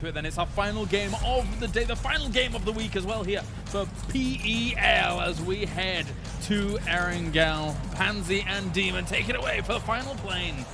into it then. It's our final game of the day, the final game of the week as well here for PEL as we head to Erangel. Pansy and Demon take it away for the final plane.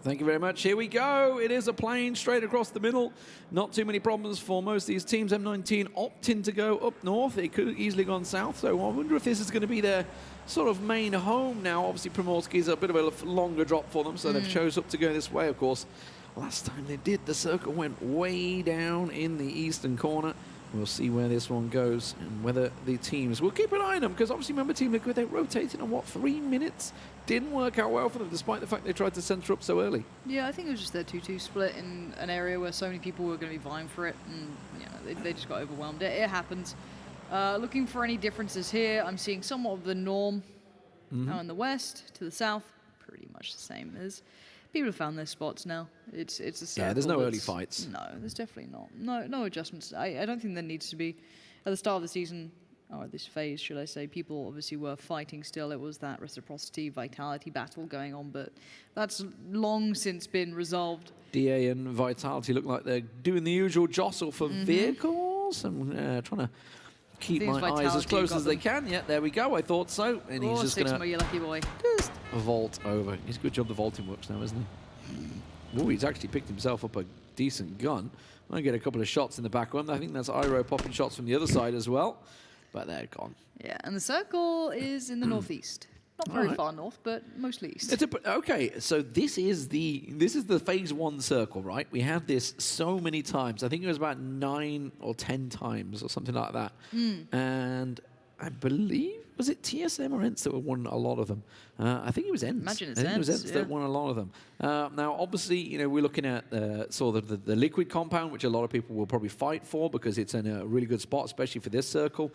Thank you very much. Here we go. It is a plane straight across the middle. Not too many problems for most of these teams. M19 opting to go up north. It could have easily gone south, so I wonder if this is going to be their sort of main home now. Obviously, Primorski is a bit of a longer drop for them, so they've chose up to go this way, of course. Last time they did, the circle went way down in the eastern corner. We'll see where this one goes and whether the teams will keep an eye on them, because obviously remember Team Liquid, they rotated on what, 3 minutes? Didn't work out well for them despite the fact they tried to center up so early. Yeah, I think it was just their 2-2 split in an area where so many people were going to be vying for it, and they just got overwhelmed. It happens. Looking for any differences here, I'm seeing somewhat of the norm out in the west. To the south, pretty much the same. People have found their spots now. It's a circle. Yeah, there's no early fights. No, there's definitely not. No adjustments. I don't think there needs to be. At the start of the season, or this phase, should I say, people obviously were fighting still. It was that Reciprocity, Vitality battle going on, but that's long since been resolved. DA and Vitality look like they're doing the usual jostle for vehicles. I'm trying to keep my eyes as close as they can. Yeah, there we go. I thought so. And he's just going to you lucky boy. Just vault over. It's a good job the vaulting works now, isn't he? Oh, he's actually picked himself up a decent gun. Might get a couple of shots in the back of him. I think that's Iro popping shots from the other side as well. But they're gone. Yeah, and the circle is in the northeast. Not very far north, but mostly east. Okay, so this is the phase 1 circle, right? We had this so many times. I think it was about 9 or 10 times or something like that. And I believe, was it TSM or ENCE that won a lot of them? I think it was ENCE. Imagine it's I think it was ENCE that won a lot of them. Now, obviously, we're looking at sort of the liquid compound, which a lot of people will probably fight for because it's in a really good spot, especially for this circle.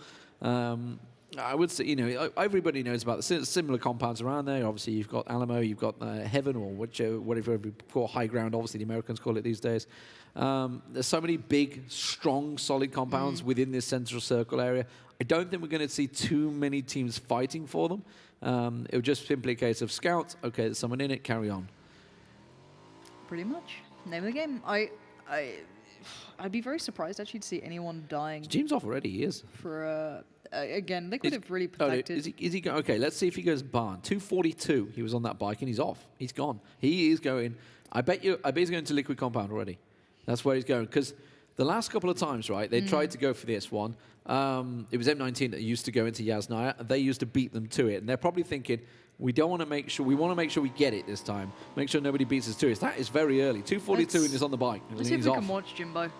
I would say, everybody knows about the similar compounds around there. Obviously, you've got Alamo, you've got Heaven, or whatever we call High Ground, obviously the Americans call it these days. There's so many big, strong, solid compounds within this central circle area. I don't think we're going to see too many teams fighting for them. It was just simply a case of scouts. Okay, there's someone in it, carry on. Pretty much. Name of the game. I'd be very surprised actually to see anyone dying. James off already, he is. For, again, Liquid have really protected. Is he going? Okay, let's see if he goes barn. 242, he was on that bike and he's off. He's gone. He is going. I bet he's going to Liquid Compound already. That's where he's going. Because the last couple of times, right, they tried to go for this one. It was M19 that used to go into Yasnaya. They used to beat them to it. And they're probably thinking, we want to make sure we get it this time. Make sure nobody beats us to it. That is very early. 242 and he's on the bike. Let's see if we can watch Jimbo.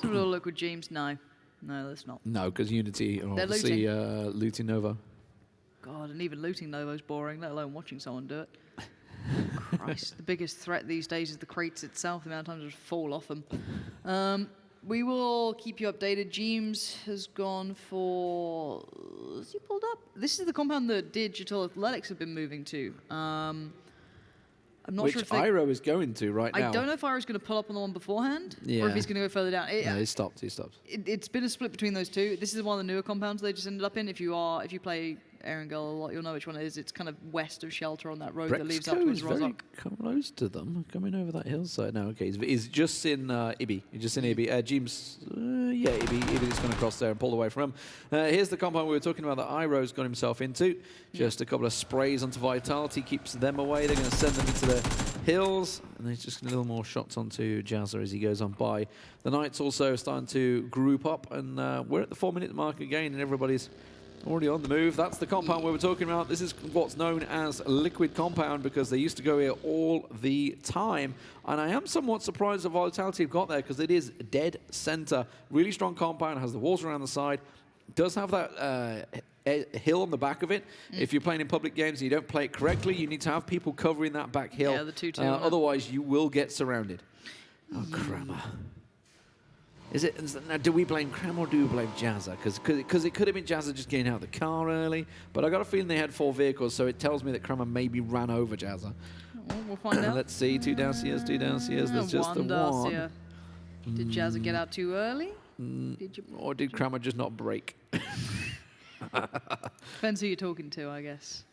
Some little look with James. No, let's not. No, because Unity are obviously looting Nova. God, and even looting Nova's boring, let alone watching someone do it. Christ, the biggest threat these days is the crates itself, the amount of times just fall off them. We will keep you updated. James has gone for... Has he pulled up? This is the compound that Digital Athletics have been moving to. I'm not sure if Iro is going to right now. I don't know if Iro's going to pull up on the one beforehand, or if he's going to go further down. No, he stopped. It's been a split between those two. This is one of the newer compounds they just ended up in. If you play Erangel a lot, you'll know which one it is. It's kind of west of Shelter on that road that leads up towards Rozhok. Very close to them, coming over that hillside now. Okay, he's just in Ibi. He's just in Ibi. James, Ibi is going to cross there and pull away from him. Here's the compound we were talking about that Iro's got himself into. Just a couple of sprays onto Vitality, keeps them away. They're going to send them into the hills, and there's just a little more shots onto Jazza as he goes on by. The Knights also starting to group up, and we're at the 4-minute mark again, and everybody's already on the move. That's the compound we were talking about. This is what's known as Liquid Compound because they used to go here all the time. And I am somewhat surprised that Vitality have got there because it is dead center. Really strong compound, has the walls around the side. Does have that hill on the back of it. If you're playing in public games and you don't play it correctly, you need to have people covering that back hill. Yeah, the 2-2. Otherwise, you will get surrounded. Oh, Kramer. Now, do we blame Cram or do we blame Jazza? Because it could have been Jazza just getting out of the car early, but I got a feeling they had 4 vehicles, so it tells me that Kramer maybe ran over Jazza. Well, we'll find out. Let's see, 2 downstairs. There's just the one. Did Jazza get out too early? Or did Kramer just not brake? Depends who you're talking to, I guess.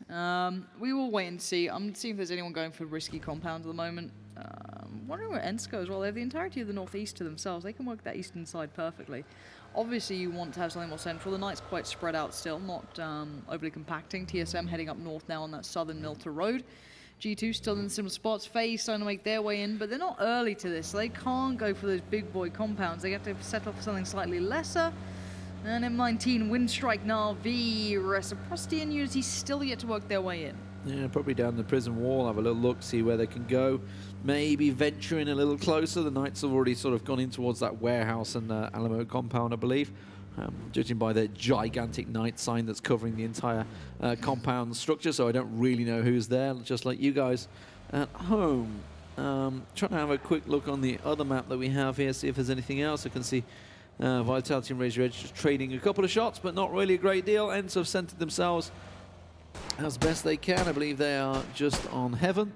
We will wait and see. I'm seeing if there's anyone going for risky compounds at the moment. Wondering where ENCE go as well. They have the entirety of the northeast to themselves. They can work that eastern side perfectly. Obviously, you want to have something more central. The Knights quite spread out still, not overly compacting. TSM heading up north now on that southern Milter Road. G2 still in similar spots. FaZe starting to make their way in, but they're not early to this. So they can't go for those big boy compounds. They have to set off for something slightly lesser. And M19, Winstrike, Na'Vi, Reciprocity and Unity still yet to work their way in. Yeah, probably down the prison wall, have a little look, see where they can go. Maybe venture in a little closer. The Knights have already sort of gone in towards that warehouse and Alamo compound, I believe. Judging by the gigantic Knight sign that's covering the entire compound structure, so I don't really know who's there, just like you guys at home. Trying to have a quick look on the other map that we have here, see if there's anything else. I can see Vitality and Razor Edge just trading a couple of shots, but not really a great deal. ENCE have centered themselves as best they can. I believe they are just on Heaven.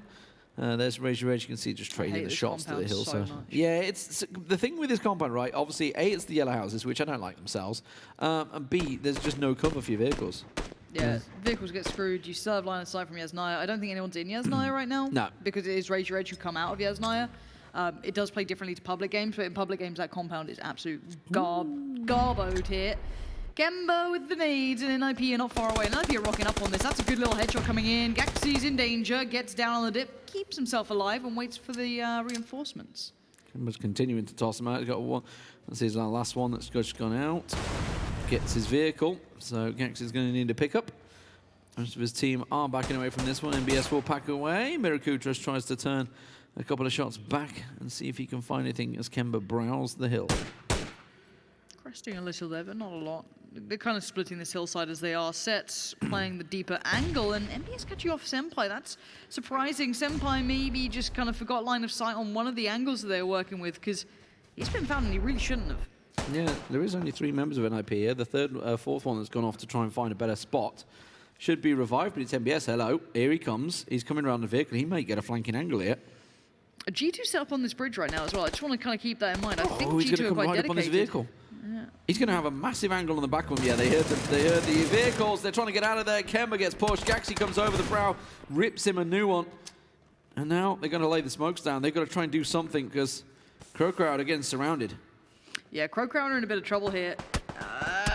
There's Razor Edge, you can see just trading the shots to the hill. So yeah, it's the thing with this compound, right? Obviously, A, it's the yellow houses, which I don't like themselves, and B, there's just no cover for your vehicles. Yeah, vehicles get screwed. You still have line of sight from Yasnaya. I don't think anyone's in Yasnaya right now. No. Because it is Razor Edge who come out of Yasnaya. It does play differently to public games, but in public games, that compound is absolute garboed here. Gemba with the nades, and NIP are not far away. NIP are rocking up on this. That's a good little headshot coming in. Gaxi's in danger, gets down on the dip, keeps himself alive, and waits for the reinforcements. Gemba's continuing to toss him out. He's got one. That's his last one that's just gone out. Gets his vehicle, so Gax is going to need a pickup. The rest of his team are backing away from this one. MBS will pack away. Mirakutras tries to turn a couple of shots back and see if he can find anything as Kemba browse the hill. Cresting a little there, but not a lot. They're kind of splitting this hillside as they are. Sets playing the deeper angle, and MBS catching off Senpai. That's surprising. Senpai maybe just kind of forgot line of sight on one of the angles that they were working with, because he's been found and he really shouldn't have. Yeah, there is only 3 members of NIP here. The fourth one that's gone off to try and find a better spot should be revived, but it's MBS. Hello, here he comes. He's coming around the vehicle. He may get a flanking angle here. A G2 set up on this bridge right now as well. I just want to kind of keep that in mind. I think he's G2 are quite right dedicated. up on his vehicle. Yeah. He's going to have a massive angle on the back one. Yeah, they heard the vehicles. They're trying to get out of there. Kemba gets pushed. Gaxi comes over the brow, rips him a new one. And now they're going to lay the smokes down. They've got to try and do something because CrowCrowd are getting surrounded. Yeah, CrowCrowd are in a bit of trouble here.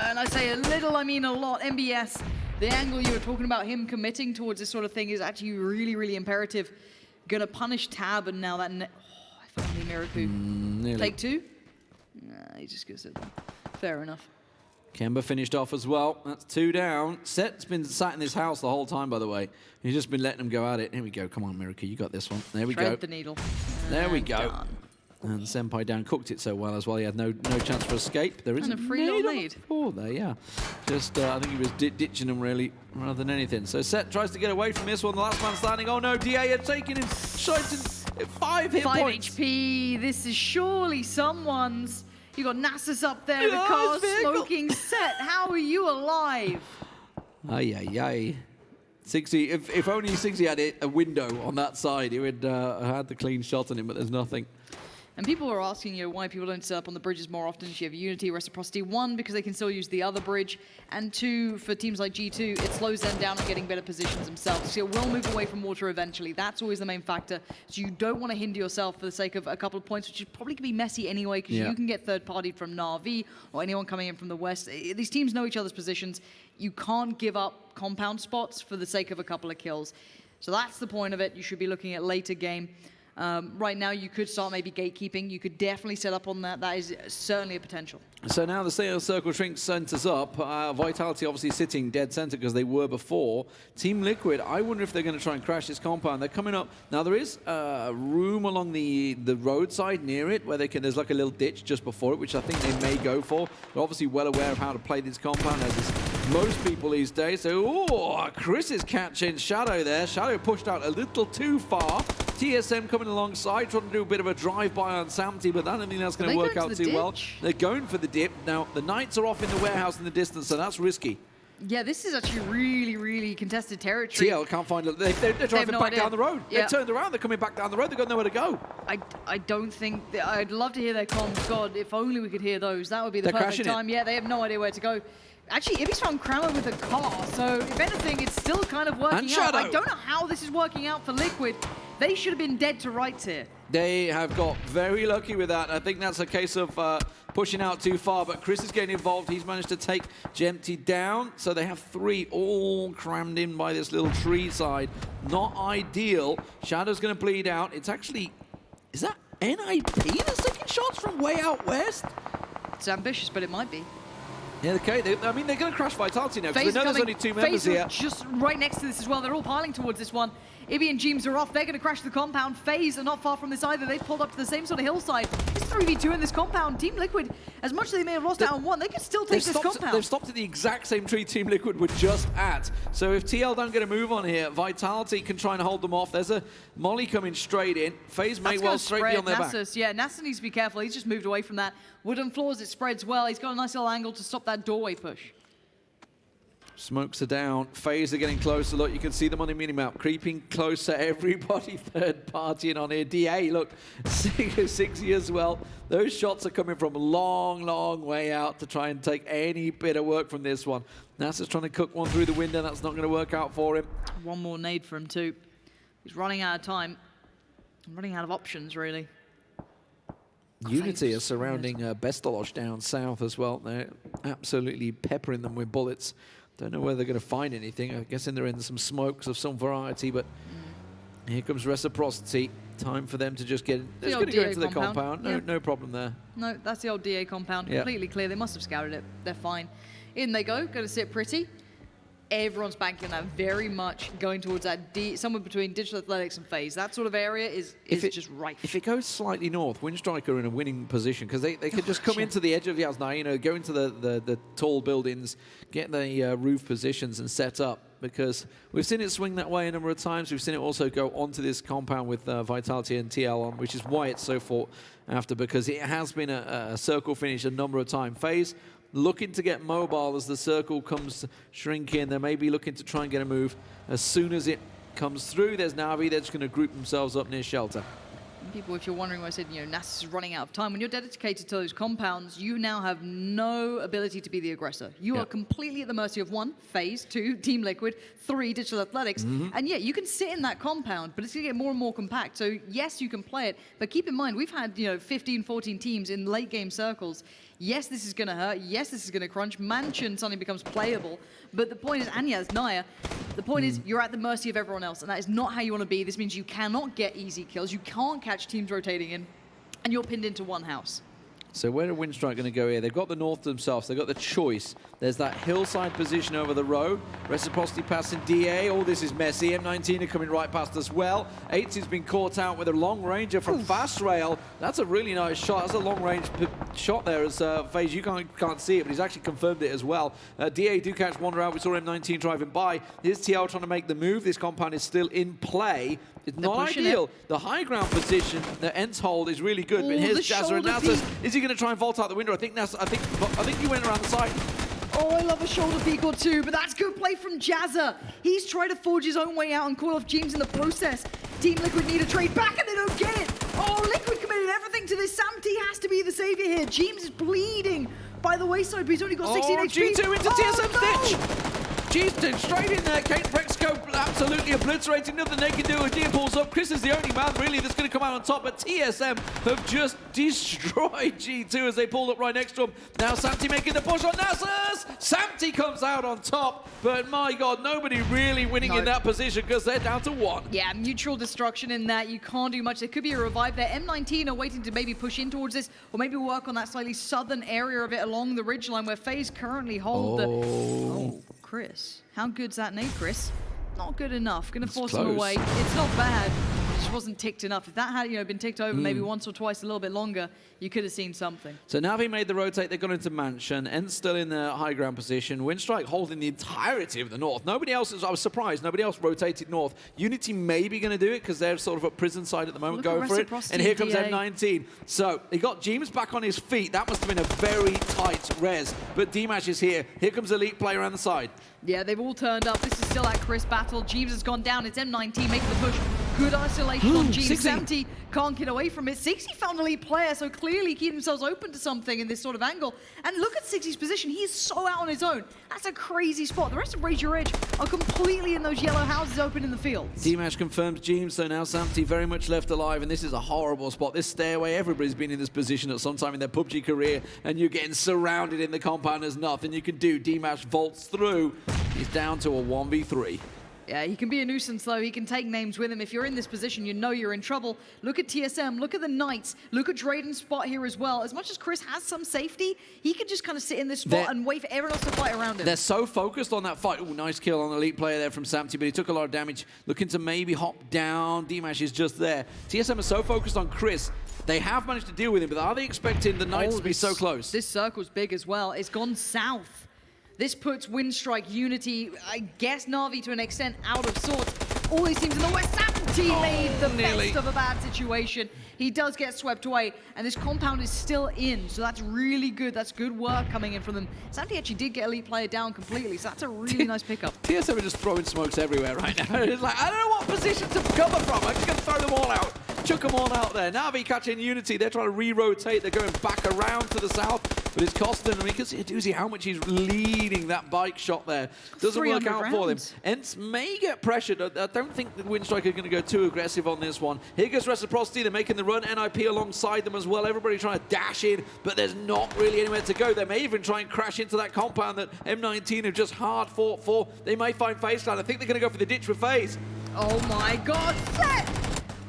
And I say a little, I mean a lot. MBS, the angle you were talking about, him committing towards this sort of thing is actually really, really imperative. Gonna punish Tab, and now that... I found the Miraku. Take 2? Nah, he just gets it. Fair enough. Kemba finished off as well. That's 2 down. Set's been sat in this house the whole time, by the way. He's just been letting them go at it. Here we go. Come on, Miraku, you got this one. There we go. Thread the needle. There we go. Done. And Senpai down cooked it so well as well. He had no chance for escape. There is a free little nade. There, yeah. Just, I think he was ditching them really, rather than anything. So Set tries to get away from this one. The last man standing. Oh no, DA had taken him. Shot in 5 hit points. 5 HP. This is surely someone's. You got Nasus up there. The car smoking. Set. How are you alive? Ay. 60. If only 60 had a window on that side, he would have had the clean shot on him, but there's nothing. And people are asking, why people don't set up on the bridges more often. You have Unity, Reciprocity. 1, because they can still use the other bridge. And 2, for teams like G2, it slows them down on getting better positions themselves. So it will move away from water eventually. That's always the main factor. So you don't want to hinder yourself for the sake of a couple of points, which is probably going to be messy anyway, because you can get third-partied from Na'Vi or anyone coming in from the west. These teams know each other's positions. You can't give up compound spots for the sake of a couple of kills. So that's the point of it. You should be looking at later game. Right now, you could start maybe gatekeeping. You could definitely set up on that. That is certainly a potential. So now the sales circle shrinks centers up. Vitality obviously sitting dead center because they were before. Team Liquid, I wonder if they're going to try and crash this compound. They're coming up. Now there is room along the roadside near it where they can. There's like a little ditch just before it, which I think they may go for. They're obviously well aware of how to play this compound, as is most people these days. So, Chris is catching Shadow there. Shadow pushed out a little too far. TSM coming alongside, trying to do a bit of a drive-by on Samty, but I don't think that's going to work out too well. They're going for the dip. Now, the Knights are off in the warehouse in the distance, so that's risky. Yeah, this is actually really, really contested territory. TL can't find it. They're driving back down the road. Yeah. They've turned around. They're coming back down the road. They've got nowhere to go. I don't think... I'd love to hear their comms. God, if only we could hear those. That would be the perfect time. Yeah, they have no idea where to go. Actually, Ibby's found Kramer with a car, so if anything, it's still kind of working out. I don't know how this is working out for Liquid. They should have been dead to rights here. They have got very lucky with that. I think that's a case of pushing out too far, but Chris is getting involved. He's managed to take Gempty down, so they have 3 all crammed in by this little tree side. Not ideal. Shadow's going to bleed out. It's actually... Is that NIP that's taking shots from way out west? It's ambitious, but it might be. Yeah, okay. I mean, they're going to crash Vitality now, because they know there's only 2 members here. Just right next to this as well. They're all piling towards this one. Ibby and Jeems are off. They're going to crash the compound. FaZe are not far from this either. They've pulled up to the same sort of hillside. It's 3v2 in this compound. Team Liquid, as much as they may have lost out on 1, they can still take this compound. They've stopped at the exact same tree Team Liquid were just at. So if TL don't get a move on here, Vitality can try and hold them off. There's a Molly coming straight in. FaZe may well straight be on their back. Yeah, Nasus needs to be careful. He's just moved away from that. Wooden floors, it spreads well. He's got a nice little angle to stop that doorway push. Smokes are down. FaZe are getting closer. Look, you can see them on the minimap. Creeping closer. Everybody third partying on here. DA, look, 60 as well. Those shots are coming from a long, long way out to try and take any bit of work from this one. Nasus trying to cook one through the window. That's not going to work out for him. One more nade for him too. He's running out of time. Running out of options, really. Unity are surrounding Bestalosh down south as well. They're absolutely peppering them with bullets. Don't know whether they're going to find anything. I'm guessing they're in some smokes of some variety, but here comes Reciprocity. Time for them to just get... They're going to go into the compound. No problem there. No, that's the old DA compound. Completely clear. They must have scouted it. They're fine. In they go. Going to sit pretty. Everyone's banking on that, very much going towards that somewhere between Digital Athletics and FaZe. That sort of area is just rife. If it goes slightly north, Winstrike are in a winning position because they could just come into the edge of the house now, you know, go into the tall buildings, get the roof positions and set up, because we've seen it swing that way a number of times. We've seen it also go onto this compound with Vitality and TL on, which is why it's so fought after, because it has been a circle finish a number of times. FaZe looking to get mobile as the circle comes shrinking. They may be looking to try and get a move as soon as it comes through. There's Na'Vi. They're just going to group themselves up near shelter. People, if you're wondering why I said, you know, Nasus is running out of time, when you're dedicated to those compounds, you now have no ability to be the aggressor. You are completely at the mercy of 1, FaZe, 2, Team Liquid, 3, Digital Athletics, and yeah, you can sit in that compound, but it's going to get more and more compact. So yes, you can play it, but keep in mind, we've had, you know, 15, 14 teams in late game circles. Yes, this is going to hurt. Yes, this is going to crunch. Mansion suddenly becomes playable. But the point is, and yes, Naya, the point is you're at the mercy of everyone else, and that is not how you want to be. This means you cannot get easy kills. You can't catch teams rotating in, and you're pinned into one house. So where are Winstrike going to go here? They've got the north themselves. They've got the choice. There's that hillside position over the road. Reciprocity passing DA. Oh, this is messy. M19 are coming right past as well. ENCE has been caught out with a long ranger from Fast Rail. That's a really nice shot. That's a long range shot there as FaZe. You can't see it, but he's actually confirmed it as well. DA do catch one round. We saw M19 driving by. Here's TL trying to make the move. This compound is still in play. It's not ideal. The high ground position, the ENCE hold is really good. But here's Jazza and Nasus. Is he going to try and vault out the window? I think he went around the side. Oh, I love a shoulder peek or two, but that's good play from Jazza. He's trying to forge his own way out and call off Jeems in the process. Team Liquid need a trade back and they don't get it. Oh, Liquid committed everything to this. Samty has to be the savior here. Jeems is bleeding by the wayside, but he's only got 16 HP. G2 into TSM Stitch. G2 straight in there. Kate Prexco absolutely obliterating. Nothing they can do. Adir pulls up. Chris is the only man really that's going to come out on top, but TSM have just destroyed G2 as they pulled up right next to him. Now Samty making the push on Nasus. Samty comes out on top, but my God, nobody really winning in that position because they're down to 1. Yeah, mutual destruction in that. You can't do much. There could be a revive there. M19 are waiting to maybe push in towards this, or maybe work on that slightly southern area of it along the ridgeline where FaZe currently hold the... Oh, Chris. How good's that nade, Chris? Not good enough. Gonna force him away. It's not bad. It just wasn't ticked enough. If that had, you know, been ticked over maybe once or twice a little bit longer, you could have seen something. So Na'Vi made the rotate. They've gone into Mansion. ENCE still in the high ground position. Winstrike holding the entirety of the north. Nobody else I was surprised. Nobody else rotated north. Unity may be going to do it because they're sort of at prison side at the moment, going for it. And here comes M19. So he got Jeems back on his feet. That must have been a very tight res. But D-Mash is here. Here comes Elite player around the side. Yeah, they've all turned up. This is still that Chris battle. Jeems has gone down. It's M19 making the push. good isolation on Team 60. 70. Can't get away from it. 60 found a lead player, so clearly keep themselves open to something in this sort of angle. And look at 60's position. He's so out on his own. That's a crazy spot. The rest of Raise Your Edge are completely in those yellow houses open in the field. D-Mash confirms James, so now Samty very much left alive, and this is a horrible spot. This stairway, everybody's been in this position at some time in their PUBG career, and you're getting surrounded in the compound. There's nothing you can do. D-Mash vaults through. He's down to a 1v3. Yeah, he can be a nuisance, though. He can take names with him. If you're in this position, you know you're in trouble. Look at TSM. Look at the Knights. Look at Drayden's spot here as well. As much as Chris has some safety, he could just kind of sit in this spot and wait for everyone else to fight around him. They're so focused on that fight. Ooh, nice kill on the elite player there from Samty, but he took a lot of damage. Looking to maybe hop down. D-Mash is just there. TSM are so focused on Chris. They have managed to deal with him, but are they expecting the Knights to be so close? This circle's big as well. It's gone south. This puts Winstrike, Unity, I guess Na'Vi to an extent, out of sorts. All these teams in the West, Samty made the best of a bad situation. He does get swept away, and this compound is still in, so that's really good. That's good work coming in from them. Samty actually did get elite player down completely, so that's a really nice pickup. TSM are just throwing smokes everywhere right now. It's like, I don't know what position to cover from. I'm just going to throw them all out. Chuck them all out there. Na'Vi catching Unity. They're trying to re-rotate. They're going back around to the south, but it's costing them. You can see Doozy how much he's leading that bike shot there. Doesn't work out for them. ENCE may get pressured. I don't think the Winstrike are going to go too aggressive on this one. Here goes Reciprocity. They're making the run. NIP alongside them as well. Everybody trying to dash in, but there's not really anywhere to go. They may even try and crash into that compound that M19 have just hard fought for. They may find FaZe Clan. I think they're going to go for the ditch with FaZe. Oh my god, Set!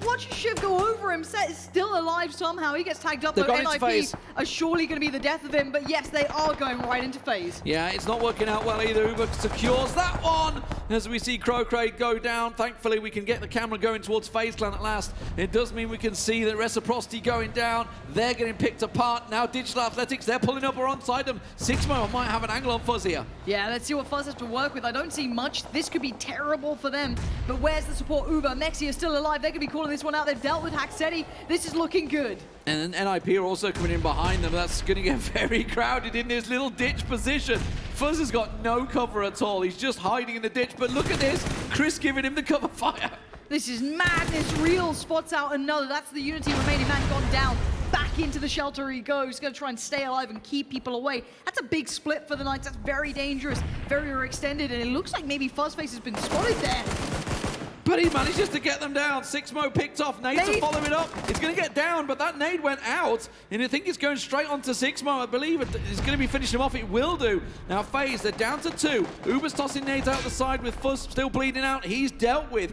Watch Shiv go over him. Set is still alive somehow. He gets tagged up, though. NIP are surely going to be the death of him, but yes, they are going right into FaZe. Yeah, it's not working out well either. Uber secures that one as we see CrowCrowd go down. Thankfully, we can get the camera going towards FaZe Clan at last. It does mean we can see that Reciprocity going down. They're getting picked apart. Now Digital Athletics, they're pulling up alongside them. Sixmo might have an angle on Fuzz here. Yeah, let's see what Fuzz has to work with. I don't see much. This could be terrible for them, but where's the support? Uber, Mexi is still alive. They're going to be calling this one out. They've dealt with Haxetti. This is looking good. And then NIP are also coming in behind them. That's going to get very crowded in this little ditch position. Fuzz has got no cover at all. He's just hiding in the ditch. But look at this. Chris giving him the cover fire. This is madness. Real spots out another. That's the Unity remaining man gone down. Back into the shelter he goes. He's going to try and stay alive and keep people away. That's a big split for the Knights. That's very dangerous. Very extended. And it looks like maybe Fuzzface has been spotted there. But he manages to get them down. Sixmo picked off. Nades to follow it up. It's going to get down, but that nade went out. And I think it's going straight onto Sixmo. I believe it's going to be finishing him off. It will do. Now, FaZe, they're down to 2. Uber's tossing nades out the side with Fuzz still bleeding out. He's dealt with.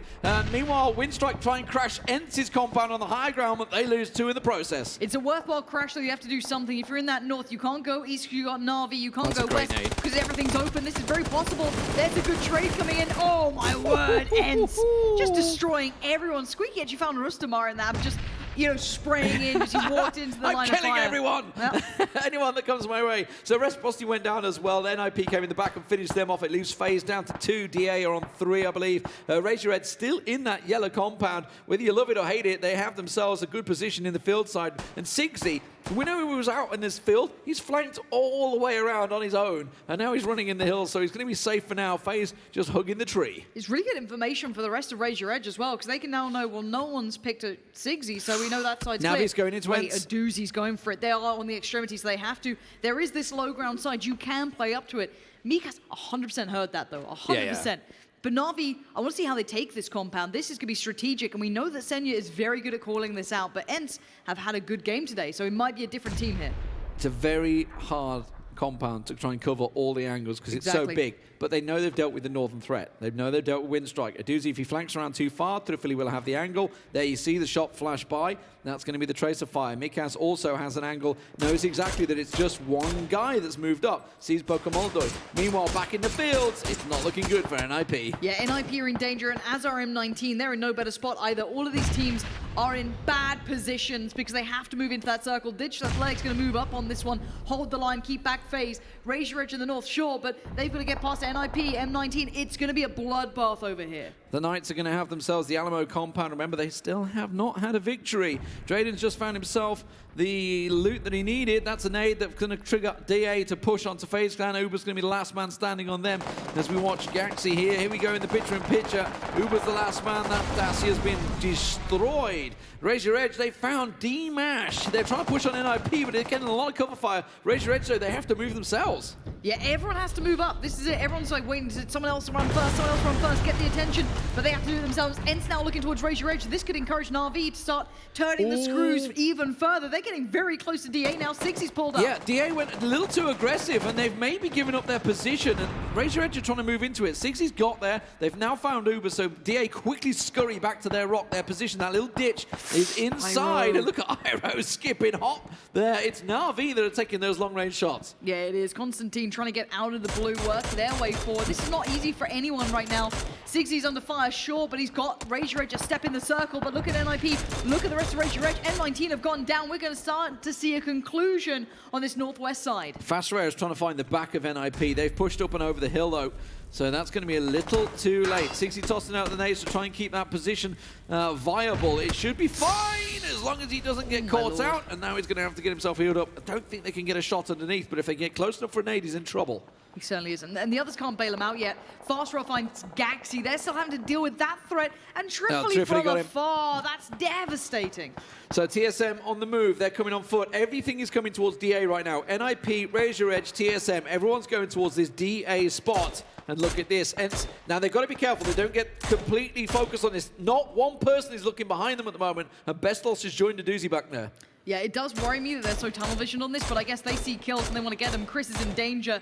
Meanwhile, Winstrike try and crash ENCE's compound on the high ground, but they lose 2 in the process. It's a worthwhile crash, though. You have to do something. If you're in that north, you can't go east. You got Na'Vi. You can't go west because everything's open. This is very possible. There's a good trade coming in. Oh, my word. ENCE. Just destroying everyone. Squeaky actually found Rustamar in that, just, you know, spraying in as he walked into the line of fire. I'm killing everyone! Well. Anyone that comes my way. So Reciprocity went down as well. The NIP came in the back and finished them off. It leaves FaZe down to 2. DA are on 3, I believe. Raise Your Head still in that yellow compound. Whether you love it or hate it, they have themselves a good position in the field side. And Sigsy, we know he was out in this field. He's flanked all the way around on his own. And now he's running in the hills, so he's going to be safe for now. FaZe just hugging the tree. It's really good information for the rest of Raise Your Edge as well, because they can now know, well, no one's picked a Sigsy, so we know that side's clear. Navi's going into Wait, ENCE. a doozy's going for it. They are on the extremity, so they have to. There is this low ground side. You can play up to it. Mika's 100% heard that, though. 100%. Yeah. But Na'Vi, I want to see how they take this compound. This is going to be strategic, and we know that Senya is very good at calling this out, but ENCE have had a good game today, so it might be a different team here. It's a very hard compound to try and cover all the angles because it's so big. But they know they've dealt with the northern threat. They know they've dealt with Winstrike. A doozy, if he flanks around too far, Truthfully will have the angle. There you see the shot flash by. That's going to be the tracer fire. Mikas also has an angle, knows exactly that it's just one guy that's moved up. Sees Pokemoldo. Meanwhile, back in the fields, it's not looking good for NIP. Yeah, NIP are in danger, and as are M19, they're in no better spot either. All of these teams are in bad positions because they have to move into that circle. Digital Athletics going to move up on this one, hold the line, keep back FaZe. Raise Your Edge in the north, sure, but they've got to get past NIP, M19, it's going to be a bloodbath over here. The Knights are going to have themselves the Alamo compound. Remember, they still have not had a victory. Drayden's just found himself the loot that he needed. That's a nade that's going to trigger DA to push onto FaZe Clan. Uber's going to be the last man standing on them as we watch Gaxi here. Here we go in the picture-in-picture. Uber's the last man. That Dassie has been destroyed. Raise Your Edge, they found D-Mash. They're trying to push on NIP, but they're getting a lot of cover fire. Raise Your Edge, so they have to move themselves. Yeah, everyone has to move up. This is it. Everyone's like waiting for someone else to run first, get the attention, but they have to do it themselves. ENCE now looking towards Raise Your Edge. This could encourage Na'Vi to start turning the screws even further. They're getting very close to DA now. 60's pulled up. Yeah, DA went a little too aggressive, and they've maybe given up their position, and Raise Your Edge are trying to move into it. 60's got there. They've now found Uber, so DA quickly scurry back to their rock, their position. That little ditch is inside, and look at Iroh skipping hop there. It's Na'Vi that are taking those long-range shots. Yeah, it is. Constantine trying to get out of the blue, work their way forward. This is not easy for anyone right now. 60's under fire, sure, but he's got Raise Your Edge a step in the circle. But look at NIP, look at the rest of Raise Your Edge. M19 have gone down. We're going to start to see a conclusion on this northwest side. FastRare is trying to find the back of NIP. They've pushed up and over the hill, though. So that's going to be a little too late. 60 tossing out the nades to try and keep that position viable. It should be fine as long as he doesn't get caught out. And now he's going to have to get himself healed up. I don't think they can get a shot underneath, but if they get close enough for a nade, he's in trouble. He certainly is. And the others can't bail him out yet. FastRare finds Gaxi. They're still having to deal with that threat. And Trifly from afar. That's devastating. So TSM on the move. They're coming on foot. Everything is coming towards DA right now. NIP, Raise Your Edge, TSM. Everyone's going towards this DA spot. And look at this. ENCE. Now, they've got to be careful. They don't get completely focused on this. Not one person is looking behind them at the moment. And Bestlos has joined the doozy back there. Yeah, it does worry me that they're so tunnel visioned on this, but I guess they see kills and they want to get them. Chris is in danger.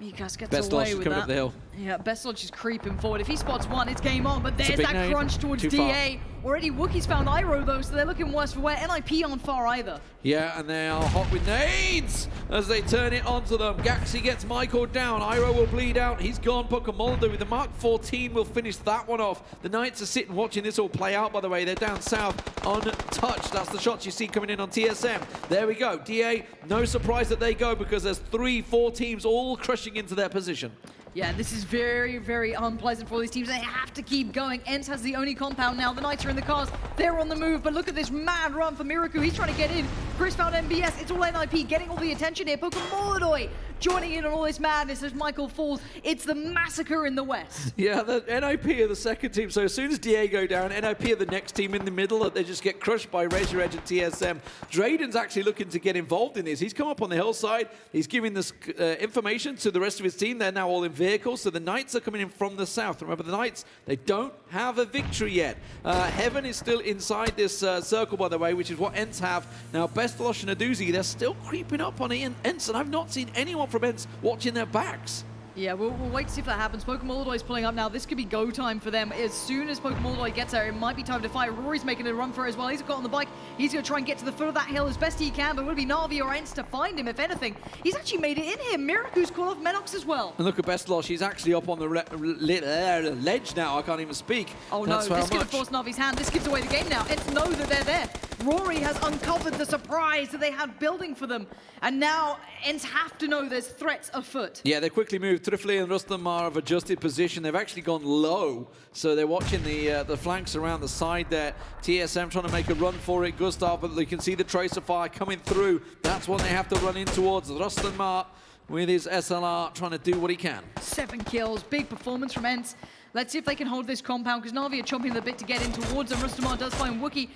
Mikas gets away with that. Up the hill. Yeah, Bestlos is creeping forward. If he spots one, it's game on, but there's that crunch towards DA. Already Wookiee's found Iroh, though, so they're looking worse for wear. NIP aren't far either. Yeah, and they are hot with nades as they turn it onto them. Gaxi gets Michael down. Iroh will bleed out. He's gone. Pokemoldo with the Mark 14 will finish that one off. The Knights are sitting watching this all play out, by the way. They're down south, untouched. That's the shots you see coming in on TSM. There we go. DA, no surprise that they go because there's 3-4 teams all crushing into their position. Yeah, this is very, very unpleasant for all these teams. They have to keep going. ENCE has the only compound now. The Knights are in the cars. They're on the move, but look at this mad run for Miraku. He's trying to get in. Chris found MBS. It's all NIP getting all the attention here. Pokemon joining in on all this madness as Michael falls. It's the massacre in the west. Yeah, the NIP are the second team. So as soon as DA go down, NIP are the next team in the middle. They just get crushed by Raise Your Edge and TSM. Drayden's actually looking to get involved in this. He's come up on the hillside. He's giving this information to the rest of his team. They're now all in vehicles. So the Knights are coming in from the south. Remember, the Knights, they don't have a victory yet. Heaven is still inside this circle, by the way, which is what ENCE have. Now, Bestlos and Aduzi, they're still creeping up on ENCE, and I've not seen anyone from ENCE watching their backs. Yeah, we'll wait to see if that happens. Pokemon is pulling up now. This could be go time for them. As soon as Pokemon gets there, it might be time to fight. Rory's making a run for it as well. He's got on the bike. He's going to try and get to the foot of that hill as best he can, but it would be Na'Vi or ENCE to find him, if anything. He's actually made it in here. Miraku's called off Menox as well. And look at Bestlos. He's actually up on the ledge now. I can't even speak. Oh no, this is going to force Na'Vi's hand. This gives away the game now. ENCE know that they're there. Rory has uncovered the surprise that they had building for them. And now ENCE have to know there's threats afoot. Yeah, they quickly moved. Trifly and Rustam have adjusted position. They've actually gone low. So they're watching the flanks around the side there. TSM trying to make a run for it. Gustav, but you can see the tracer fire coming through. That's what they have to run in towards. Rustam with his SLR trying to do what he can. 7 kills. Big performance from ENCE. Let's see if they can hold this compound because Na'Vi are chomping the bit to get in towards them. Rustam does find Wookiee.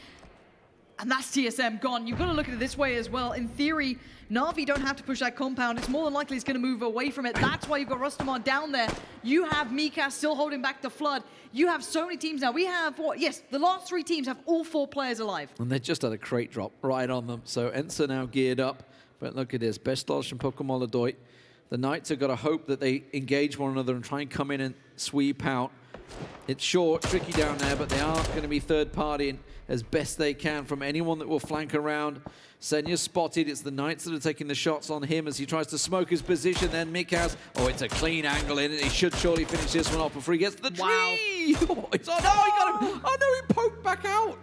And that's TSM gone. You've got to look at it this way as well. In theory, Na'Vi don't have to push that compound. It's more than likely it's going to move away from it. That's why you've got Rustamon down there. You have Mikas still holding back the flood. You have so many teams now. We have, what? Yes, the last 3 teams have all 4 players alive. And they just had a crate drop right on them. So ENCE are now geared up. But look at this. Bestlos and Pokemon. The Knights have got to hope that they engage one another and try and come in and sweep out. It's short, tricky down there, but they are going to be third-partying as best they can from anyone that will flank around. Senya's spotted. It's the Knights that are taking the shots on him as he tries to smoke his position. Then Mikas. Oh, it's a clean angle in it. He should surely finish this one off before he gets to the tree. Oh, no, he got him. Oh, no, he poked back out.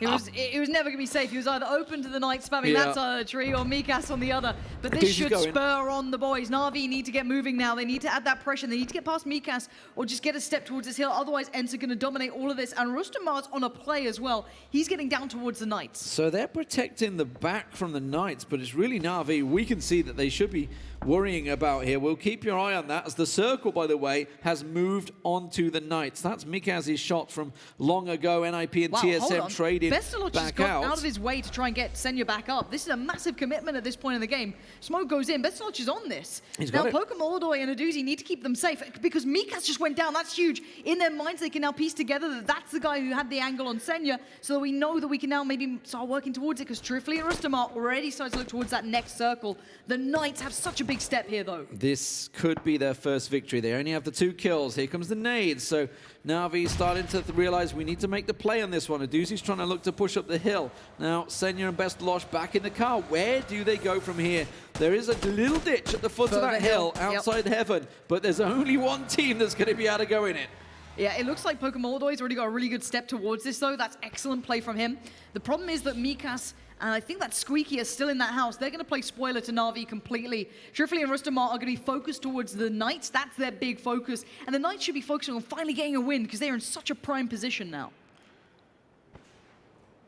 It was never going to be safe. He was either open to the Knights spamming Yeah. that side of the tree or Mikas on the other. But this Duzy's should going. spur on the boys. Na'Vi need to get moving now. They need to add that pressure. They need to get past Mikas or just get a step towards this hill. Otherwise, ENCE are going to dominate all of this. And Rustamar's on a play as well. He's getting down towards the Knights. So they're protecting the back from the Knights, but it's really Na'Vi we can see that they should be worrying about here. We'll keep your eye on that as the circle, by the way, has moved on to the Knights. That's Mikaz's shot from long ago. NIP and Wow, hold TSM on. trading Bestiloch has back gone out of his way to try and get Senya back up. This is a massive commitment at this point in the game. Smoke goes in. Bestiloch is on this. He's Now, got it. Pokemon Moldoy and Aduzi need to keep them safe because Mikas just went down. That's huge. In their minds, they can now piece together that that's the guy who had the angle on Senya, so that we know that we can now maybe start working towards it because Trifly and Rustamar already started to look towards that next circle. The Knights have such a big step here, though. This could be their first victory. They only have the 2 kills. Here comes the nades. So Na'Vi's starting to realize we need to make the play on this one. Aduzi's trying to look to push up the hill. Now Senya and Bestiloch back in the car. Where do they go from here? There is a little ditch at the foot of that hill outside heaven, but there's only one team that's going to be able to go in it. Yeah, it looks like Pokemon Moldoy's already got a really good step towards this, though. That's excellent play from him. The problem is that Mikas and I think that Squeaky is still in that house. They're going to play spoiler to Na'Vi completely. Trifly and Rustamar are going to be focused towards the Knights. That's their big focus. And the Knights should be focusing on finally getting a win because they're in such a prime position now.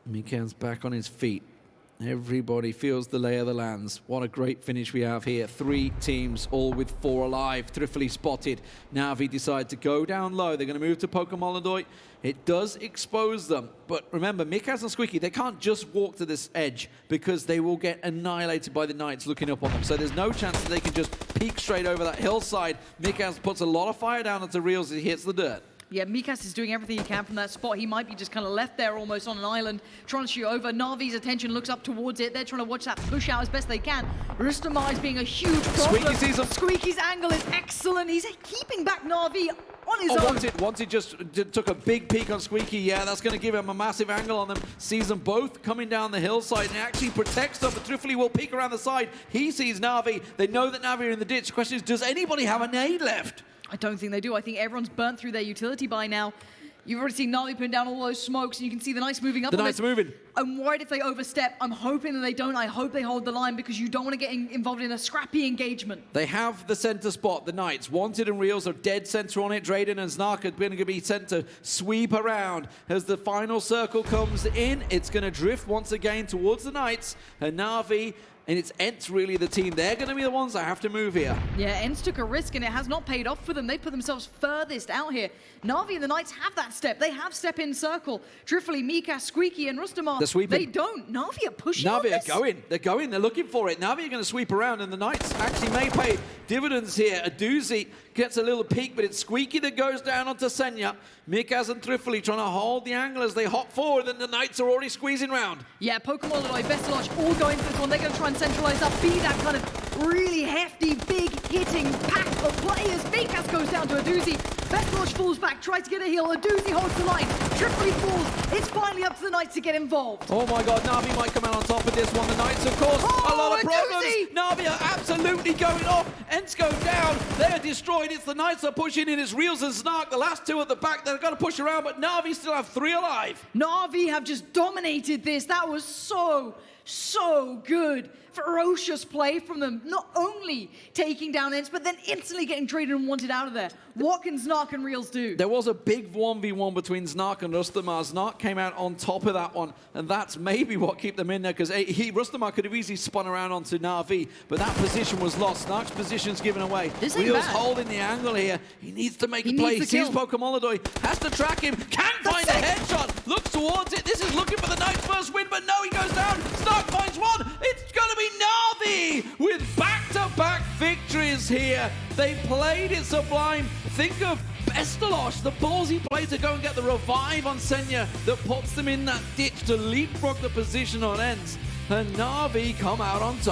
Mikan's back on his feet. Everybody feels the lay of the lands. What a great finish we have here. 3 teams, all with 4 alive. Trifly spotted. Na'Vi decide to go down low. They're going to move to Pokemon Moldoy. It does expose them. But remember, Mikas and Squeaky, they can't just walk to this edge because they will get annihilated by the Knights looking up on them. So there's no chance that they can just peek straight over that hillside. Mikas puts a lot of fire down onto Reels as he hits the dirt. Yeah, Mikas is doing everything he can from that spot. He might be just kind of left there almost on an island, trying to shoot over. Na'Vi's attention looks up towards it. They're trying to watch that push out as best they can. Rustamar is being a huge problem. Squeaky sees him. Squeaky's angle is excellent. He's keeping back Na'Vi on his own. Wanted just took a big peek on Squeaky. Yeah, that's going to give him a massive angle on them. Sees them both coming down the hillside and actually protects them. But Trifly will peek around the side. He sees Na'Vi. They know that Na'Vi are in the ditch. The question is, does anybody have a nade left? I don't think they do. I think everyone's burnt through their utility by now. You've already seen Na'Vi putting down all those smokes, and you can see the Knights moving up. The Knights are moving. I'm worried if they overstep. I'm hoping that they don't. I hope they hold the line because you don't want to get involved in a scrappy engagement. They have the center spot. The Knights, Wanted and Reels are dead center on it. Drayden and Snark are going to be sent to sweep around. As the final circle comes in, it's going to drift once again towards the Knights. And Na'Vi, and it's ENCE really the team. They're going to be the ones that have to move here. Yeah, ENCE took a risk and it has not paid off for them. They put themselves furthest out here. Na'Vi and the Knights have that step. They have step in circle. Trifly, Mikas, Squeaky, and Rustamar. They're sweeping. They don't. Na'Vi are pushing on Na'Vi this. are going. They're going. They're looking for it. Na'Vi are going to sweep around, and the Knights actually may pay dividends here. Aduzi gets a little peek, but it's Squeaky that goes down onto Senya. Mikas and Trifly trying to hold the angle as they hop forward, and the Knights are already squeezing round. Yeah, Pokemon Moldoy, Bestiloch all going for this one. They're going to try and centralize that, be that kind of really hefty, big hitting pack of players. Mikas goes down to Aduzi. Bestiloch falls back, tries to get a heal. Aduzi holds the line. Trifly falls. It's finally up to the Knights to get involved. Oh my god, Na'Vi might come out on top of this one. The Knights, of course, a lot of problems. Aduzi! Na'Vi are absolutely going off. ENCE go down. They are destroyed. It's the Knights are pushing in. It's Reels and Snark, the last 2 at the back. They're going to push around, but Na'Vi still have 3 alive. Na'Vi have just dominated this. That was so good. Ferocious play from them. Not only taking down ENCE, but then instantly getting traded and wanted out of there. What can Snark and Reels do? There was a big 1v1 between Snark and Rustamar. Snark came out on top of that one, and that's maybe what kept them in there, because Rustamar could have easily spun around onto Na'Vi, but that position was lost. Snark's position's given away. This ain't Reels bad. holding the angle here. He needs to make He the play. He needs the sees kill. Pokemon Moldoy, has to track him, can't find a headshot, looks towards it. This is looking for the Knights' first win, but no, he goes down. Snark finds one. It's going to be Na'Vi with back-to-back victories here. They played it sublime. Think of Bestiloch, the ballsy play to go and get the revive on Senya that puts them in that ditch to leapfrog the position on ENCE. And Na'Vi come out on top.